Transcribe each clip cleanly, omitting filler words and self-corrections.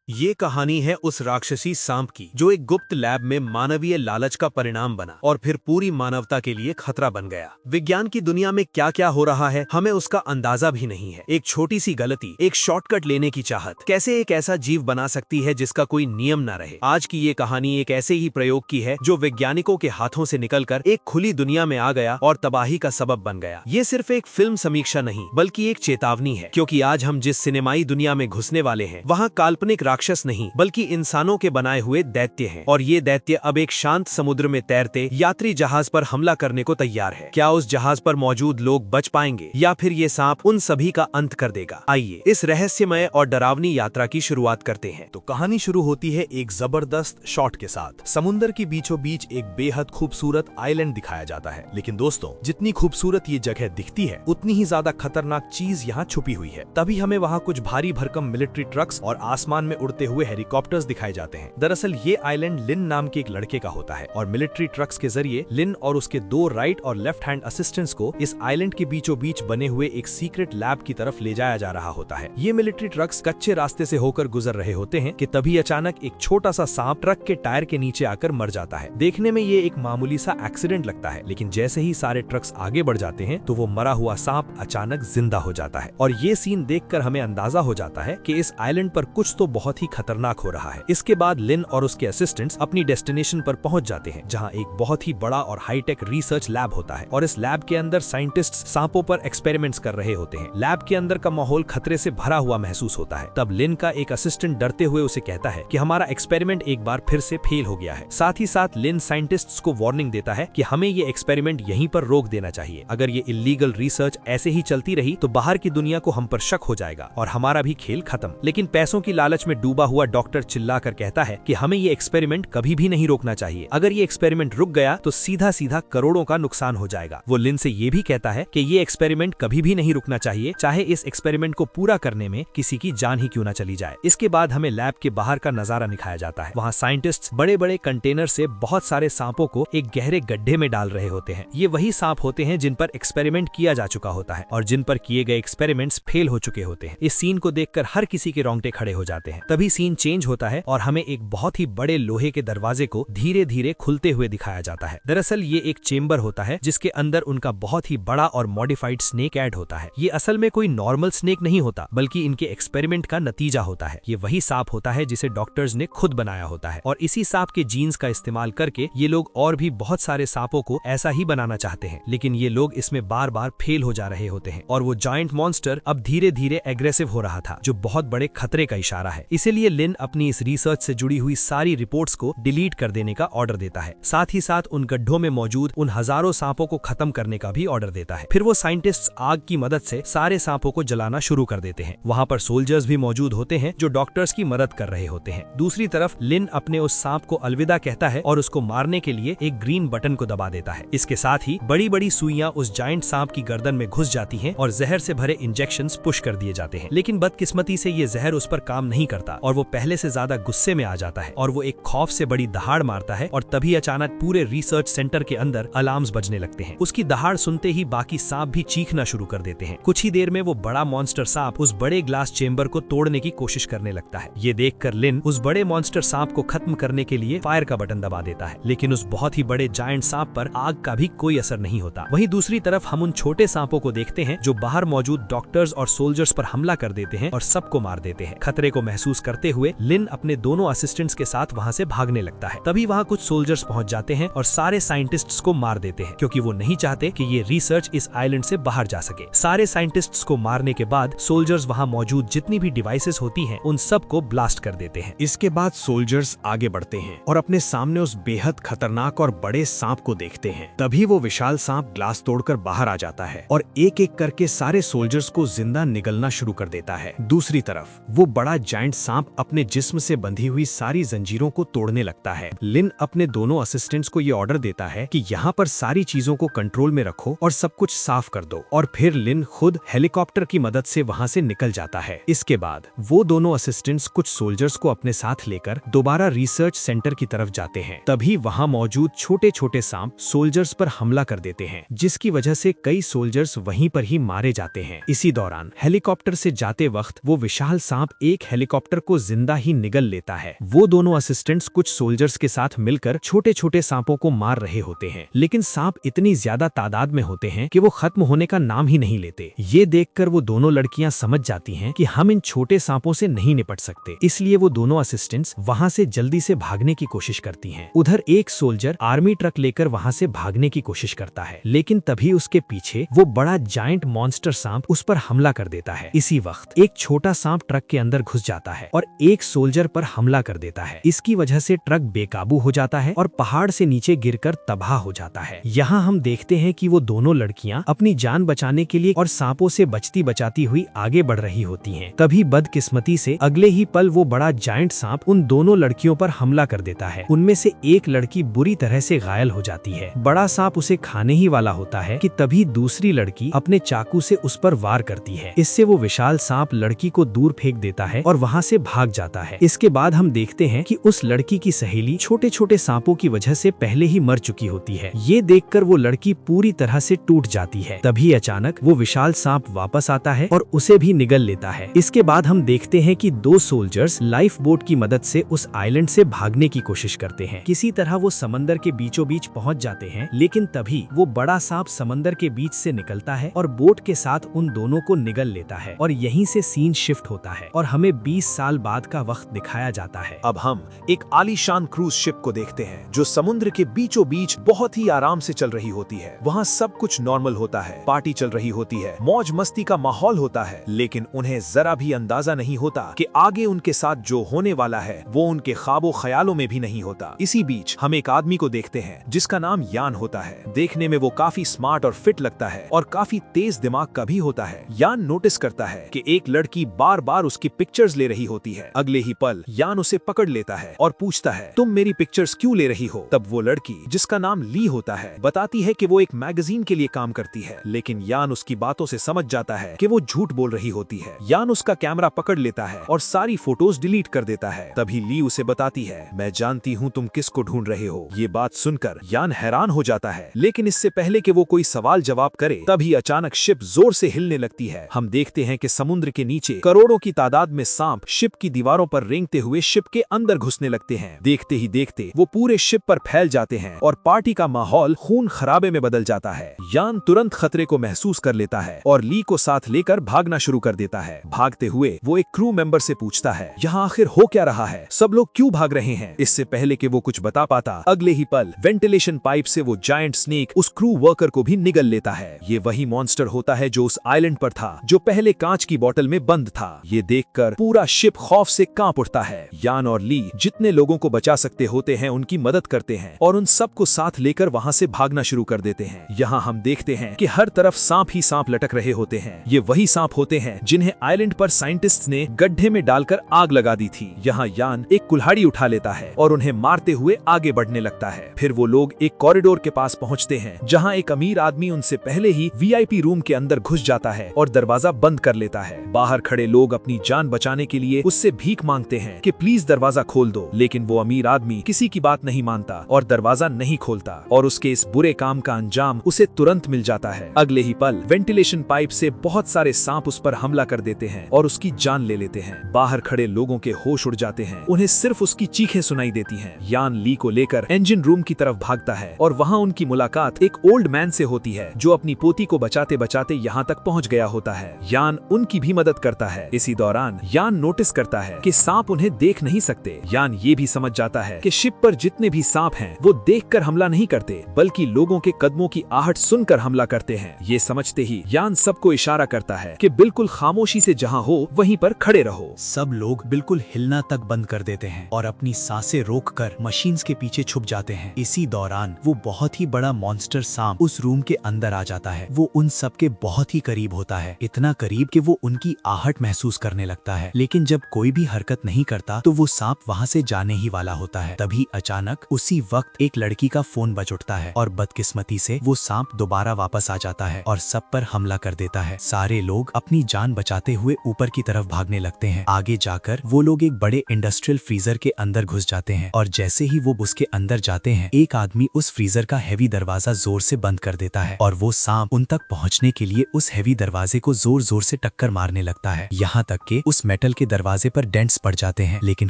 ये कहानी है उस राक्षसी सांप की जो एक गुप्त लैब में मानवीय लालच का परिणाम बना और फिर पूरी मानवता के लिए खतरा बन गया। विज्ञान की दुनिया में क्या क्या हो रहा है हमें उसका अंदाजा भी नहीं है। एक छोटी सी गलती, एक शॉर्टकट लेने की चाहत कैसे एक ऐसा जीव बना सकती है जिसका कोई नियम न रहे। आज की ये कहानी एक ऐसे ही प्रयोग की है जो वैज्ञानिकों के हाथों से निकलकर एक खुली दुनिया में आ गया और तबाही का सबब बन गया। ये सिर्फ एक फिल्म समीक्षा नहीं बल्कि एक चेतावनी है, क्योंकि आज हम जिस सिनेमाई दुनिया में घुसने वाले हैं वहाँ काल्पनिक राक्षस नहीं बल्कि इंसानों के बनाए हुए दैत्य हैं। और ये दैत्य अब एक शांत समुद्र में तैरते यात्री जहाज पर हमला करने को तैयार है। क्या उस जहाज पर मौजूद लोग बच पाएंगे या फिर ये सांप उन सभी का अंत कर देगा? आइए इस रहस्यमय और डरावनी यात्रा की शुरुआत करते हैं। तो कहानी शुरू होती है एक जबरदस्त शॉट के साथ। समुद्र के बीचों बीच एक बेहद खूबसूरत आइलैंड दिखाया जाता है। लेकिन दोस्तों, जितनी खूबसूरत ये जगह दिखती है उतनी ही ज्यादा खतरनाक चीज यहाँ छुपी हुई है। तभी हमें वहाँ कुछ भारी भरकम मिलिट्री ट्रक्स और आसमान में उड़ते हुए हेलीकॉप्टर्स दिखाए जाते हैं। दरअसल ये आइलैंड लिन नाम के एक लड़के का होता है और मिलिट्री ट्रक्स के जरिए लिन और उसके दो राइट और लेफ्ट हैंड असिस्टेंट्स को इस आइलैंड के बीचों बीच बने हुए एक सीक्रेट लैब की तरफ ले जाया जा रहा होता है। ये मिलिट्री ट्रक्स कच्चे रास्ते से होकर गुजर रहे होते हैं कि तभी अचानक एक छोटा सा सांप ट्रक के टायर के नीचे आकर मर जाता है। देखने में ये एक मामूली सा एक्सीडेंट लगता है, लेकिन जैसे ही सारे ट्रक्स आगे बढ़ जाते हैं तो वो मरा हुआ सांप अचानक जिंदा हो जाता है। और ये सीन देखकर हमें अंदाजा हो जाता है कि इस आइलैंड पर कुछ तो बहुत ही खतरनाक हो रहा है। इसके बाद लिन और उसके असिस्टेंट्स अपनी डेस्टिनेशन पर पहुंच जाते हैं, जहां एक बहुत ही बड़ा और हाईटेक रिसर्च लैब होता है और इस लैब के अंदर साइंटिस्ट्स सांपों पर एक्सपेरिमेंट्स कर रहे होते हैं। लैब के अंदर का माहौल खतरे से भरा हुआ महसूस होता है। तब लिन का एक असिस्टेंट डरते हुए उसे कहता है कि हमारा एक्सपेरिमेंट एक बार फिर से फेल हो गया है। साथ ही साथ लिन साइंटिस्ट्स को वार्निंग देता है कि हमें ये एक्सपेरिमेंट यहीं पर रोक देना चाहिए। अगर ये इलीगल रिसर्च ऐसे ही चलती रही तो बाहर की दुनिया को हम पर शक हो जाएगा और हमारा भी खेल खत्म। लेकिन पैसों की लालच में डूबा हुआ डॉक्टर चिल्लाकर कहता है कि हमें ये एक्सपेरिमेंट कभी भी नहीं रोकना चाहिए। अगर ये एक्सपेरिमेंट रुक गया तो सीधा सीधा करोड़ों का नुकसान हो जाएगा। वो लिन से ये भी कहता है कि ये एक्सपेरिमेंट कभी भी नहीं रुकना चाहिए, चाहे इस एक्सपेरिमेंट को पूरा करने में किसी की जान ही क्यों ना चली जाए। इसके बाद हमें लैब के बाहर का नजारा दिखाया जाता है। वहाँ साइंटिस्ट्स बड़े बड़े कंटेनर से बहुत सारे सांपों को एक गहरे गड्ढे में डाल रहे होते हैं। ये वही सांप होते हैं जिन पर एक्सपेरिमेंट किया जा चुका होता है और जिन पर किए गए एक्सपेरिमेंट्स फेल हो चुके होते हैं। इस सीन को देखकर हर किसी के रोंगटे खड़े हो जाते हैं। तभी सीन चेंज होता है और हमें एक बहुत ही बड़े लोहे के दरवाजे को धीरे धीरे खुलते हुए दिखाया जाता है। दरअसल ये एक चेंबर होता है जिसके अंदर उनका बहुत ही बड़ा और मॉडिफाइड स्नेक ऐड होता है। ये असल में कोई नॉर्मल स्नेक नहीं होता बल्कि इनके एक्सपेरिमेंट का नतीजा होता है। ये वही सांप होता है जिसे डॉक्टर्स ने खुद बनाया होता है और इसी सांप के जीन्स का इस्तेमाल करके ये लोग और भी बहुत सारे सांपों को ऐसा ही बनाना चाहते हैं, लेकिन ये लोग इसमें बार बार फेल हो जा रहे होते हैं और वो जायंट मॉन्स्टर अब धीरे धीरे एग्रेसिव हो रहा था, जो बहुत बड़े खतरे का इशारा है। इसीलिए लिन अपनी इस रिसर्च से जुड़ी हुई सारी रिपोर्ट्स को डिलीट कर देने का ऑर्डर देता है। साथ ही साथ उन गड्ढों में मौजूद उन हजारों सांपों को खत्म करने का भी ऑर्डर देता है। फिर वो साइंटिस्ट्स आग की मदद से सारे सांपों को जलाना शुरू कर देते हैं। वहाँ पर सोल्जर्स भी मौजूद होते हैं जो डॉक्टर्स की मदद कर रहे होते हैं। दूसरी तरफ लिन अपने उस सांप को अलविदा कहता है और उसको मारने के लिए एक ग्रीन बटन को दबा देता है। इसके साथ ही बड़ी बड़ी सुइयां उस जायंट सांप की गर्दन में घुस जाती हैं और जहर से भरे इंजेक्शंस पुश कर दिए जाते हैं। लेकिन बदकिस्मती से ये जहर उस पर काम नहीं करता और वो पहले से ज्यादा गुस्से में आ जाता है और वो एक खौफ से बड़ी दहाड़ मारता है और तभी अचानक पूरे रिसर्च सेंटर के अंदर अलार्म्स बजने लगते हैं। उसकी दहाड़ सुनते ही बाकी सांप भी चीखना शुरू कर देते हैं। कुछ ही देर में वो बड़ा मॉन्स्टर सांप उस बड़े ग्लास चेंबर को तोड़ने की कोशिश करने लगता है। ये देखकर लिन उस बड़े मॉन्स्टर सांप को खत्म करने के लिए फायर का बटन दबा देता है, लेकिन उस बहुत ही बड़े जायंट सांप पर आग का भी कोई असर नहीं होता। वहीं दूसरी तरफ हम उन छोटे सांपों को देखते हैं जो बाहर मौजूद डॉक्टर्स और सोल्जर्स पर हमला कर देते हैं और सबको मार देते हैं। खतरे को महसूस करते हुए लिन अपने दोनों असिस्टेंट्स के साथ वहाँ से भागने लगता है। तभी वहाँ कुछ सोल्जर्स पहुँच जाते हैं और सारे साइंटिस्ट्स को मार देते हैं, क्योंकि वो नहीं चाहते कि ये रिसर्च इस आइलैंड से बाहर जा सके। सारे साइंटिस्ट्स को मारने के बाद सोल्जर्स वहाँ मौजूद जितनी भी डिवाइसेस होती हैं उन सब को ब्लास्ट कर देते हैं। इसके बाद सोल्जर्स आगे बढ़ते हैं और अपने सामने उस बेहद खतरनाक और बड़े सांप को देखते हैं। तभी वो विशाल सांप ग्लास तोड़कर बाहर आ जाता है और एक एक करके सारे सोल्जर्स को जिंदा निगलना शुरू कर देता है। दूसरी तरफ वो बड़ा जायंट सांप अपने जिस्म से बंधी हुई सारी जंजीरों को तोड़ने लगता है। लिन अपने दोनों असिस्टेंट्स को ये ऑर्डर देता है कि यहाँ पर सारी चीजों को कंट्रोल में रखो और सब कुछ साफ कर दो, और फिर लिन खुद हेलीकॉप्टर की मदद से वहाँ से निकल जाता है। इसके बाद वो दोनों असिस्टेंट्स कुछ सोल्जर्स को अपने साथ लेकर दोबारा रिसर्च सेंटर की तरफ जाते हैं। तभी वहाँ मौजूद छोटे छोटे सांप सोल्जर्स पर हमला कर देते हैं, जिसकी वजह से कई सोल्जर्स वहीं पर ही मारे जाते हैं। इसी दौरान हेलीकॉप्टर से जाते वक्त वो विशाल सांप एक हेलीकॉप्टर मॉन्स्टर को जिंदा ही निगल लेता है। वो दोनों असिस्टेंट्स कुछ सोल्जर्स के साथ मिलकर छोटे छोटे सांपों को मार रहे होते हैं, लेकिन सांप इतनी ज्यादा तादाद में होते हैं कि वो खत्म होने का नाम ही नहीं लेते। ये देखकर वो दोनों लड़कियां समझ जाती हैं कि हम इन छोटे सांपों से नहीं निपट सकते, इसलिए वो दोनों असिस्टेंट्स वहां से जल्दी से भागने की कोशिश करती हैं। उधर एक सोल्जर आर्मी ट्रक लेकर वहां से भागने की कोशिश करता है, लेकिन तभी उसके पीछे वो बड़ा जायंट मॉन्स्टर सांप उस पर हमला कर देता है। इसी वक्त एक छोटा सांप ट्रक के अंदर घुस जाता है और एक सोल्जर पर हमला कर देता है। इसकी वजह से ट्रक बेकाबू हो जाता है और पहाड़ से नीचे गिरकर तबाह हो जाता है। यहाँ हम देखते हैं कि वो दोनों लड़कियां अपनी जान बचाने के लिए और सांपों से बचती बचाती हुई आगे बढ़ रही होती हैं। तभी बदकिस्मती से अगले ही पल वो बड़ा जायंट सांप उन दोनों लड़कियों पर हमला कर देता है। उनमें से एक लड़की बुरी तरह से घायल हो जाती है। बड़ा सांप उसे खाने ही वाला होता है कि तभी दूसरी लड़की अपने चाकू से उस पर वार करती है। इससे वो विशाल सांप लड़की को दूर फेंक देता है और वहाँ से भाग जाता है। इसके बाद हम देखते हैं कि उस लड़की की सहेली छोटे छोटे सांपों की वजह से पहले ही मर चुकी होती है। ये देखकर वो लड़की पूरी तरह से टूट जाती है। तभी अचानक वो विशाल सांप वापस आता है और उसे भी निगल लेता है। इसके बाद हम देखते हैं कि दो सोल्जर्स लाइफ बोट की मदद से उस आइलैंड से भागने की कोशिश करते हैं। किसी तरह वो समंदर के बीचों बीच पहुंच जाते हैं, लेकिन तभी वो बड़ा सांप समंदर के बीच से निकलता है और बोट के साथ उन दोनों को निगल लेता है और यहीं से सीन शिफ्ट होता है और हमें 20 साल बाद का वक्त दिखाया जाता है। अब हम एक आलीशान क्रूज शिप को देखते हैं जो समुद्र के बीचों बीच बहुत ही आराम से चल रही होती है। वहाँ सब कुछ नॉर्मल होता है, पार्टी चल रही होती है, मौज मस्ती का माहौल होता है, लेकिन उन्हें जरा भी अंदाजा नहीं होता कि आगे उनके साथ जो होने वाला है वो उनके ख्वाबों ख्यालों में भी नहीं होता। इसी बीच हम एक आदमी को देखते हैं जिसका नाम यान होता है। देखने में वो काफी स्मार्ट और फिट लगता है और काफी तेज दिमाग का भी होता है। यान नोटिस करता है कि एक लड़की बार बार उसकी पिक्चर्स ले रही होती है। अगले ही पल यान उसे पकड़ लेता है और पूछता है, तुम मेरी पिक्चर्स क्यों ले रही हो? तब वो लड़की, जिसका नाम ली होता है, बताती है कि वो एक मैगजीन के लिए काम करती है, लेकिन यान उसकी बातों से समझ जाता है कि वो झूठ बोल रही होती है। यान उसका कैमरा पकड़ लेता है और सारी फोटोज डिलीट कर देता है। तभी ली उसे बताती है, मैं जानती हूँ तुम किसको ढूंढ रहे हो। ये बात सुनकर यान हैरान हो जाता है, लेकिन इससे पहले कि वो कोई सवाल जवाब करे तभी अचानक शिप जोर से हिलने लगती है। हम देखते हैं कि समुद्र के नीचे करोड़ों की तादाद में सांप शिप की दीवारों पर रेंगते हुए शिप के अंदर घुसने लगते हैं। देखते ही देखते वो पूरे शिप पर फैल जाते हैं और पार्टी का माहौल खून खराबे में बदल जाता है। यान तुरंत खतरे को महसूस कर लेता है और ली को साथ लेकर भागना शुरू कर देता है। भागते हुए वो एक क्रू मेंबर से पूछता है, यहाँ आखिर हो क्या रहा है? सब लोग क्यों भाग रहे हैं? इससे पहले कि वो कुछ बता पाता, अगले ही पल वेंटिलेशन पाइप से वो जायंट स्नेक उस क्रू वर्कर को भी निगल लेता है। ये वही मॉन्स्टर होता है जो उस आइलैंड पर था, जो पहले कांच की बोतल में बंद था। ये देखकर पूरा शिप खौफ से कांप उठता है। यान और ली जितने लोगों को बचा सकते होते हैं उनकी मदद करते हैं और उन सबको साथ लेकर वहां से भागना शुरू कर देते हैं। यहाँ हम देखते हैं कि हर तरफ सांप ही सांप लटक रहे होते हैं। ये वही सांप होते हैं जिन्हें आइलैंड पर साइंटिस्ट्स ने गड्ढे में डालकर आग लगा दी थी। यहाँ यान एक कुल्हाड़ी उठा लेता है और उन्हें मारते हुए आगे बढ़ने लगता है। फिर वो लोग एक कॉरिडोर के पास पहुँचते हैं जहाँ एक अमीर आदमी उनसे पहले ही VIP रूम के अंदर घुस जाता है और दरवाजा बंद कर लेता है। बाहर खड़े लोग अपनी जान बचाने के लिए उससे भीख मांगते हैं कि प्लीज दरवाजा खोल दो, लेकिन वो अमीर आदमी किसी की बात नहीं मानता और दरवाजा नहीं खोलता और उसके इस बुरे काम का अंजाम उसे तुरंत मिल जाता है। अगले ही पल वेंटिलेशन पाइप से बहुत सारे सांप उस पर हमला कर देते हैं और उसकी जान ले लेते हैं। बाहर खड़े लोगों के होश उड़ जाते हैं, उन्हें सिर्फ उसकी चीखें सुनाई देती हैं। यान ली को लेकर इंजन रूम की तरफ भागता है और वहाँ उनकी मुलाकात एक ओल्ड मैन से होती है जो अपनी पोती को बचाते बचाते यहाँ तक पहुँच गया होता है। यान उनकी भी मदद करता है। इसी दौरान यान नोटिस करता है कि सांप उन्हें देख नहीं सकते। यान ये भी समझ जाता है कि शिप पर जितने भी सांप हैं वो देखकर हमला नहीं करते, बल्कि लोगों के कदमों की आहट सुनकर हमला करते हैं। ये समझते ही यान सबको इशारा करता है कि बिल्कुल खामोशी से जहाँ हो वहीं पर खड़े रहो। सब लोग बिल्कुल हिलना तक बंद कर देते हैं और अपनी सांसें रोककर मशीन्स के पीछे छुप जाते हैं। इसी दौरान वो बहुत ही बड़ा मॉन्स्टर सांप उस रूम के अंदर आ जाता है। वो उन सब के बहुत ही करीब होता है, इतना करीब कि वो उनकी आहट महसूस करने लगता है, लेकिन जब कोई भी हरकत नहीं करता तो वो सांप वहाँ से जाने ही वाला होता है। तभी अचानक उसी वक्त एक लड़की का फोन बज उठता है और बदकिस्मती से वो सांप दोबारा वापस आ जाता है और सब पर हमला कर देता है। सारे लोग अपनी जान बचाते हुए ऊपर की तरफ भागने लगते हैं। आगे जाकर वो लोग एक बड़े इंडस्ट्रियल फ्रीजर के अंदर घुस जाते हैं और जैसे ही वो उसके अंदर जाते हैं एक आदमी उस फ्रीजर का हैवी दरवाजा जोर से बंद कर देता है और वो सांप उन तक पहुँचने के लिए उस हैवी दरवाजे को जोर जोर से टक्कर मारने लगता है, यहाँ तक कि उस मेटल के दरवाजे दरवाजे पर डेंट्स पड़ जाते हैं, लेकिन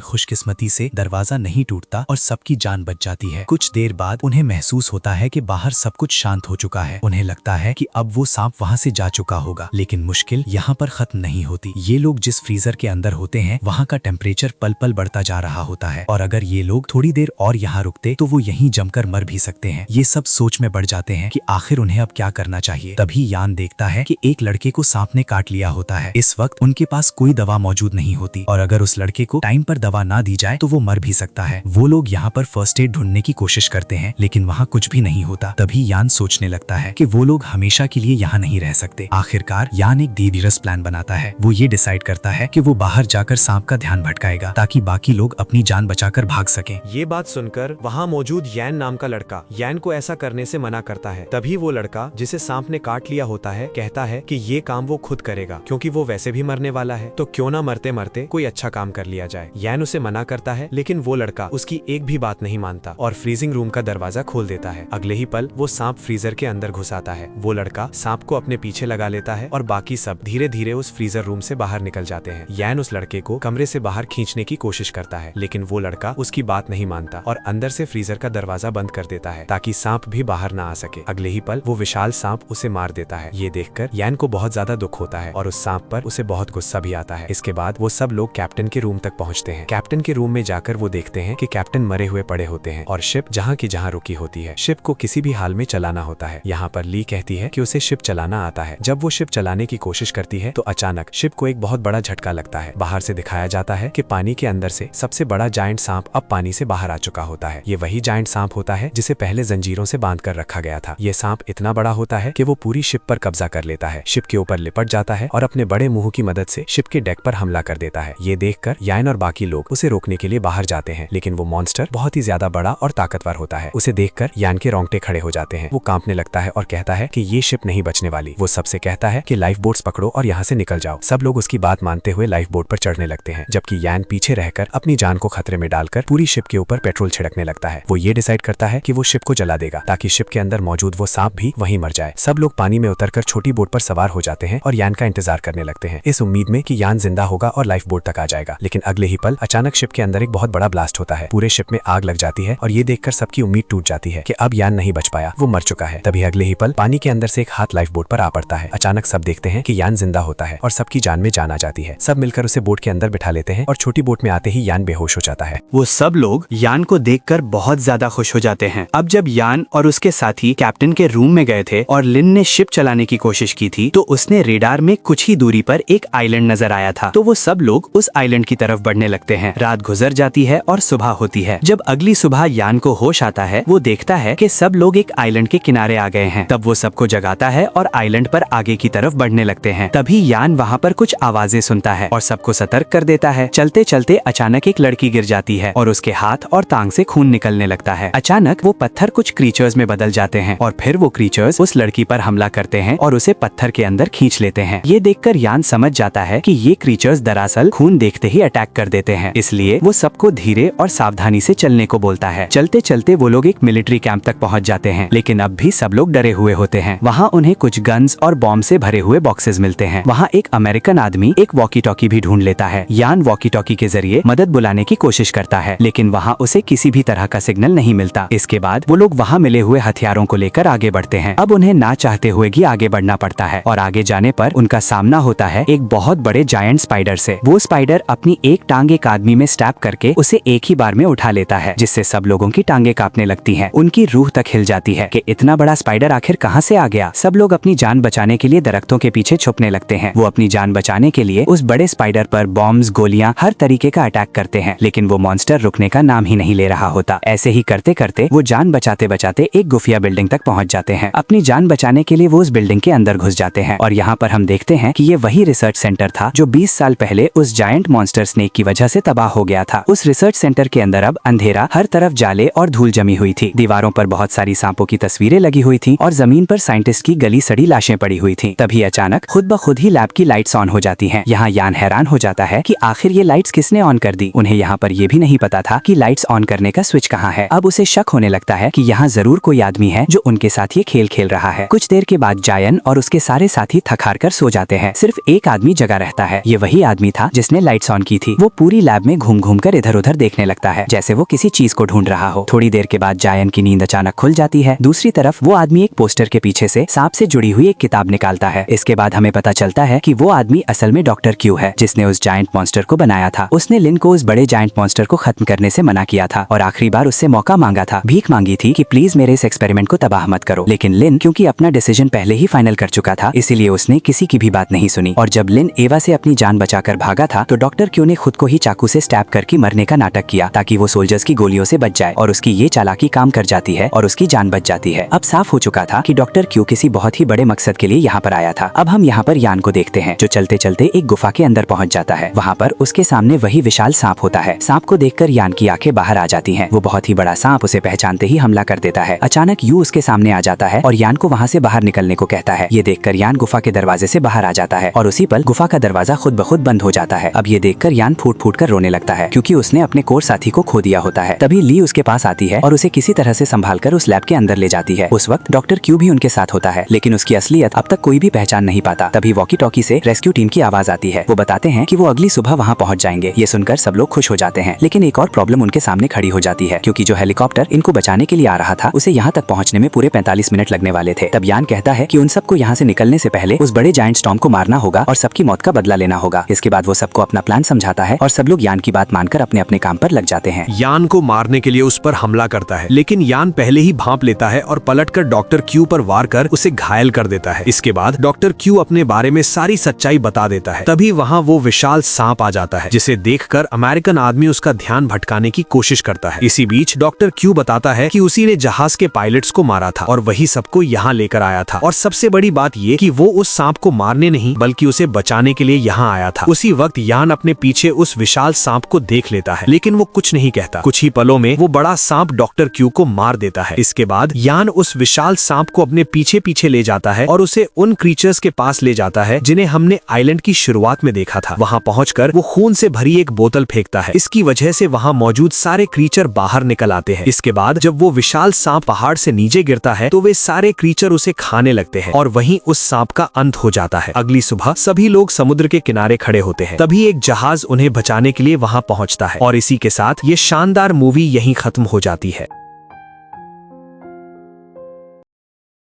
खुशकिस्मती से दरवाजा नहीं टूटता और सबकी जान बच जाती है। कुछ देर बाद उन्हें महसूस होता है कि बाहर सब कुछ शांत हो चुका है। उन्हें लगता है कि अब वो सांप वहाँ से जा चुका होगा, लेकिन मुश्किल यहाँ पर खत्म नहीं होती। ये लोग जिस फ्रीजर के अंदर होते हैं वहाँ का टेम्परेचर पल पल बढ़ता जा रहा होता है, और अगर ये लोग थोड़ी देर और यहाँ रुकते तो वो यहीं जमकर मर भी सकते हैं। ये सब सोच में बढ़ जाते हैं कि आखिर उन्हें अब क्या करना चाहिए। तभी यान देखता है कि एक लड़के को सांप ने काट लिया होता है। इस वक्त उनके पास कोई दवा मौजूद नहीं होती, और अगर उस लड़के को टाइम पर दवा ना दी जाए तो वो मर भी सकता है। वो लोग यहाँ पर फर्स्ट एड ढूंढने की कोशिश करते हैं, लेकिन वहाँ कुछ भी नहीं होता। तभी यान सोचने लगता है कि वो लोग हमेशा के लिए यहाँ नहीं रह सकते। आखिरकार यान एक डेंजरस प्लान बनाता है। वो ये डिसाइड करता है कि वो बाहर जाकर सांप का ध्यान भटकाएगा ताकि बाकी लोग अपनी जान बचाकर भाग सकें। ये बात सुनकर वहाँ मौजूद यान नाम का लड़का यान को ऐसा करने से मना करता है। तभी वो लड़का जिसे सांप ने काट लिया होता है कहता है कि ये काम वो खुद करेगा, क्योंकि वो वैसे भी मरने वाला है, तो क्यों ना मरते मरते कोई अच्छा काम कर लिया जाए। यान उसे मना करता है, लेकिन वो लड़का उसकी एक भी बात नहीं मानता और फ्रीजिंग रूम का दरवाजा खोल देता है। अगले ही पल वो सांप फ्रीजर के अंदर घुस आता है। वो लड़का सांप को अपने पीछे लगा लेता है और बाकी सब धीरे धीरे उस फ्रीजर रूम से बाहर निकल जाते हैं। यान उस लड़के को कमरे से बाहर खींचने की कोशिश करता है, लेकिन वो लड़का उसकी बात नहीं मानता और अंदर से फ्रीजर का दरवाजा बंद कर देता है ताकि सांप भी बाहर ना आ सके। अगले ही पल वो विशाल सांप उसे मार देता है। ये देखकर यान को बहुत ज्यादा दुख होता है और उस सांप पर उसे बहुत गुस्सा भी आता है। इसके बाद वो सब लोग कैप्टन के रूम तक पहुंचते हैं। कैप्टन के रूम में जाकर वो देखते हैं कि कैप्टन मरे हुए पड़े होते हैं और शिप जहाँ की जहाँ रुकी होती है। शिप को किसी भी हाल में चलाना होता है। यहाँ पर ली कहती है कि उसे शिप चलाना आता है। जब वो शिप चलाने की कोशिश करती है तो अचानक शिप को एक बहुत बड़ा झटका लगता है। बाहर से दिखाया जाता है कि पानी के अंदर से सबसे बड़ा जायंट सांप अब पानी से बाहर आ चुका होता है। ये वही जायंट सांप होता है जिसे पहले जंजीरों से बांध कर रखा गया था। ये सांप इतना बड़ा होता है कि वो पूरी शिप पर कब्जा कर लेता है, शिप के ऊपर लिपट जाता है और अपने बड़े मुंह की मदद से शिप के डेक पर हमला कर देता है। ये देखकर यान और बाकी लोग उसे रोकने के लिए बाहर जाते हैं, लेकिन वो मॉन्स्टर बहुत ही ज्यादा बड़ा और ताकतवर होता है। उसे देखकर यान के रोंगटे खड़े हो जाते हैं। वो कांपने लगता है और कहता है कि ये शिप नहीं बचने वाली। वो सबसे कहता है कि लाइफ बोट्स पकड़ो और यहाँ से निकल जाओ। सब लोग उसकी बात मानते हुए लाइफ बोट पर चढ़ने लगते हैं, जबकि यान पीछे रहकर अपनी जान को खतरे में डालकर पूरी शिप के ऊपर पेट्रोल छिड़कने लगता है। वो ये डिसाइड करता है कि वो शिप को जला देगा ताकि शिप के अंदर मौजूद वो सांप भी वहीं मर जाए। सब लोग पानी में उतरकर छोटी बोट पर सवार हो जाते हैं और यान का इंतजार करने लगते हैं, इस उम्मीद में कि यान जिंदा होगा और लाइफ बोट तक आ जाएगा। लेकिन अगले ही पल अचानक शिप के अंदर एक बहुत बड़ा ब्लास्ट होता है। पूरे शिप में आग लग जाती है और ये देखकर सबकी उम्मीद टूट जाती है कि अब यान नहीं बच पाया, वो मर चुका है। तभी अगले ही पल पानी के अंदर से एक हाथ लाइफ बोट पर आ पड़ता है। अचानक सब देखते हैं कि यान जिंदा होता है और सबकी जान में जान आ जाती है। सब मिलकर उसे बोट के अंदर बिठा लेते हैं और छोटी बोट में आते ही यान बेहोश हो जाता है। वो सब लोग यान को देखकर बहुत ज्यादा खुश हो जाते हैं। अब जब यान और उसके साथी कैप्टन के रूम में गए थे और लिन ने शिप चलाने की कोशिश की थी, तो उसने रेडार में कुछ ही दूरी पर एक आइलैंड नजर आया था। तो वो सब लोग उस आइलैंड की तरफ बढ़ने लगते हैं। रात गुजर जाती है और सुबह होती है। जब अगली सुबह यान को होश आता है, वो देखता है कि सब लोग एक आइलैंड के किनारे आ गए हैं। तब वो सबको जगाता है और आइलैंड पर आगे की तरफ बढ़ने लगते हैं। तभी यान वहाँ पर कुछ आवाजें सुनता है और सबको सतर्क कर देता है। चलते चलते अचानक एक लड़की गिर जाती है और उसके हाथ और टांग से खून निकलने लगता है। अचानक वो पत्थर कुछ क्रीचर्स में बदल जाते हैं और फिर वो क्रीचर्स उस लड़की पर हमला करते हैं और उसे पत्थर के अंदर खींच लेते हैं। ये देखकर यान समझ जाता है कि ये क्रीचर्स दरअसल खून देखते ही अटैक कर देते हैं, इसलिए वो सबको धीरे और सावधानी से चलने को बोलता है। चलते चलते वो लोग एक मिलिट्री कैंप तक पहुंच जाते हैं, लेकिन अब भी सब लोग डरे हुए होते हैं। वहाँ उन्हें कुछ गन्स और बॉम्ब से भरे हुए बॉक्सेस मिलते हैं। वहाँ एक अमेरिकन आदमी एक वॉकी टॉकी भी ढूंढ लेता है। यान वॉकी टॉकी के जरिए मदद बुलाने की कोशिश करता है, लेकिन वहाँ उसे किसी भी तरह का सिग्नल नहीं मिलता। इसके बाद वो लोग वहाँ मिले हुए हथियारों को लेकर आगे बढ़ते हैं। अब उन्हें ना चाहते हुए भी आगे बढ़ना पड़ता है और आगे जाने पर उनका सामना होता है एक बहुत बड़े जायंट स्पाइडर से। वो स्पाइडर अपनी एक टांग एक आदमी में स्टैब करके उसे एक ही बार में उठा लेता है, जिससे सब लोगों की टांगे कांपने लगती हैं। उनकी रूह तक हिल जाती है कि इतना बड़ा स्पाइडर आखिर कहाँ से आ गया। सब लोग अपनी जान बचाने के लिए दरख्तों के पीछे छुपने लगते हैं। वो अपनी जान बचाने के लिए उस बड़े स्पाइडर पर बॉम्ब्स, गोलियां, हर तरीके का अटैक करते हैं, लेकिन वो मॉन्स्टर रुकने का नाम ही नहीं ले रहा होता। ऐसे ही करते करते वो जान बचाते बचाते एक गुफिया बिल्डिंग तक पहुंच जाते हैं। अपनी जान बचाने के लिए वो उस बिल्डिंग के अंदर घुस जाते हैं और यहाँ पर हम देखते हैं कि ये वही रिसर्च सेंटर था जो 20 साल पहले उस जायंट मॉन्स्टर स्नेक की वजह से तबाह हो गया था। उस रिसर्च सेंटर के अंदर अब अंधेरा, हर तरफ जाले और धूल जमी हुई थी। दीवारों पर बहुत सारी सांपों की तस्वीरें लगी हुई थी और जमीन पर साइंटिस्ट की गली सड़ी लाशें पड़ी हुई थी। तभी अचानक खुद ब खुद ही लैब की लाइट्स ऑन हो जाती हैं। यहाँ यान हैरान हो जाता है कि आखिर ये लाइट्स किसने ऑन कर दी। उन्हें यहाँ पर यह भी नहीं पता था कि लाइट्स ऑन करने का स्विच कहाँ है। अब उसे शक होने लगता है कि यहाँ जरूर कोई आदमी है जो उनके साथ ये खेल खेल रहा है। कुछ देर के बाद जायन और उसके सारे साथी थक हार कर सो जाते हैं। सिर्फ एक आदमी जगा रहता है। ये वही आदमी था था जिसने लाइट्स ऑन की थी। वो पूरी लैब में घूम घूम कर इधर उधर देखने लगता है, जैसे वो किसी चीज को ढूंढ रहा हो। थोड़ी देर के बाद जायन की नींद अचानक खुल जाती है। दूसरी तरफ वो आदमी एक पोस्टर के पीछे से सांप से जुड़ी हुई एक किताब निकालता है। इसके बाद हमें पता चलता है कि वो आदमी असल में डॉक्टर क्यू है, जिसने उस जायंट मॉन्स्टर को बनाया था। उसने लिन को उस बड़े जायंट मॉन्स्टर को खत्म करने से मना किया था और आखिरी बार उससे मौका मांगा था, भीख मांगी थी कि प्लीज मेरे इस एक्सपेरिमेंट को तबाह मत करो। लेकिन लिन क्योंकि अपना डिसीजन पहले ही फाइनल कर चुका था, इसीलिए उसने किसी की भी बात नहीं सुनी। और जब लिन एवा से अपनी जान बचाकर भागा था तो डॉक्टर क्यू ने खुद को ही चाकू से स्टैब करके मरने का नाटक किया ताकि वो सोल्जर्स की गोलियों से बच जाए, और उसकी ये चालाकी काम कर जाती है और उसकी जान बच जाती है। अब साफ हो चुका था कि डॉक्टर क्यू किसी बहुत ही बड़े मकसद के लिए यहाँ पर आया था। अब हम यहाँ पर यान को देखते हैं जो चलते चलते एक गुफा के अंदर पहुंच जाता है। वहाँ पर उसके सामने वही विशाल सांप होता है। सांप को देखकर यान की आंखें बाहर आ जाती हैं। वो बहुत ही बड़ा सांप उसे पहचानते ही हमला कर देता है। अचानक यू उसके सामने आ जाता है और यान को वहाँ से बाहर निकलने को कहता है। ये देखकर यान गुफा के दरवाजे से बाहर आ जाता है और उसी पल गुफा का दरवाजा खुद ब खुद बंद हो जाता है। अब ये देखकर यान फूट फूट कर रोने लगता है क्योंकि उसने अपने कोर साथी को खो दिया होता है। तभी ली उसके पास आती है और उसे किसी तरह से संभाल कर उस लैब के अंदर ले जाती है। उस वक्त डॉक्टर क्यू भी उनके साथ होता है, लेकिन उसकी असलियत अब तक कोई भी पहचान नहीं पाता। तभी वॉकी टॉकी से रेस्क्यू टीम की आवाज आती है। वो बताते हैं कि वो अगली सुबह वहाँ पहुँच जाएंगे। ये सुनकर सब लोग खुश हो जाते हैं, लेकिन एक और प्रॉब्लम उनके सामने खड़ी हो जाती है क्योंकि जो हेलीकॉप्टर इनको बचाने के लिए आ रहा था उसे यहाँ तक पहुँचने में पूरे 45 मिनट लगने वाले थे। तब यान कहता है कि उन सबको यहाँ से निकलने से पहले उस बड़े जायंट स्टॉर्म को मारना होगा और सबकी मौत का बदला लेना होगा। इसके बाद वो सबको अपना प्लान समझाता है और सब लोग यान की बात मानकर अपने अपने काम पर लग जाते हैं। यान को मारने के लिए उस पर हमला करता है, लेकिन यान पहले ही भांप लेता है और पलटकर डॉक्टर क्यू पर वार कर उसे घायल कर देता है। इसके बाद डॉक्टर क्यू अपने बारे में सारी सच्चाई बता देता है। तभी वहाँ वो विशाल सांप आ जाता है जिसे देखकर अमेरिकन आदमी उसका ध्यान भटकाने की कोशिश करता है। इसी बीच डॉक्टर क्यू बताता है कि उसी ने जहाज के पायलट्स को मारा था और वही सबको यहाँ लेकर आया था। और सबसे बड़ी बात ये कि वो उस सांप को मारने नहीं बल्कि उसे बचाने के लिए यहाँ आया था। उसी वक्त यान अपने पीछे उस विशाल सांप को देख लेता है, लेकिन वो कुछ नहीं कहता। कुछ ही पलों में वो बड़ा सांप डॉक्टर क्यू को मार देता है। इसके बाद यान उस विशाल सांप को अपने पीछे पीछे ले जाता है और उसे उन क्रीचर्स के पास ले जाता है जिन्हें हमने आइलैंड की शुरुआत में देखा था। वहाँ पहुंचकर वो खून से भरी एक बोतल फेंकता है। इसकी वजह से वहाँ मौजूद सारे क्रीचर बाहर निकल आते हैं। इसके बाद जब वो विशाल सांप पहाड़ से नीचे गिरता है तो वे सारे क्रीचर उसे खाने लगते हैं और वहीं उस सांप का अंत हो जाता है। अगली सुबह सभी लोग समुद्र के किनारे खड़े होते हैं। तभी एक जहाज उन्हें बचाने के लिए वहाँ पहुँचता है और इसी के साथ ये शानदार मूवी यहीं खत्म हो जाती है।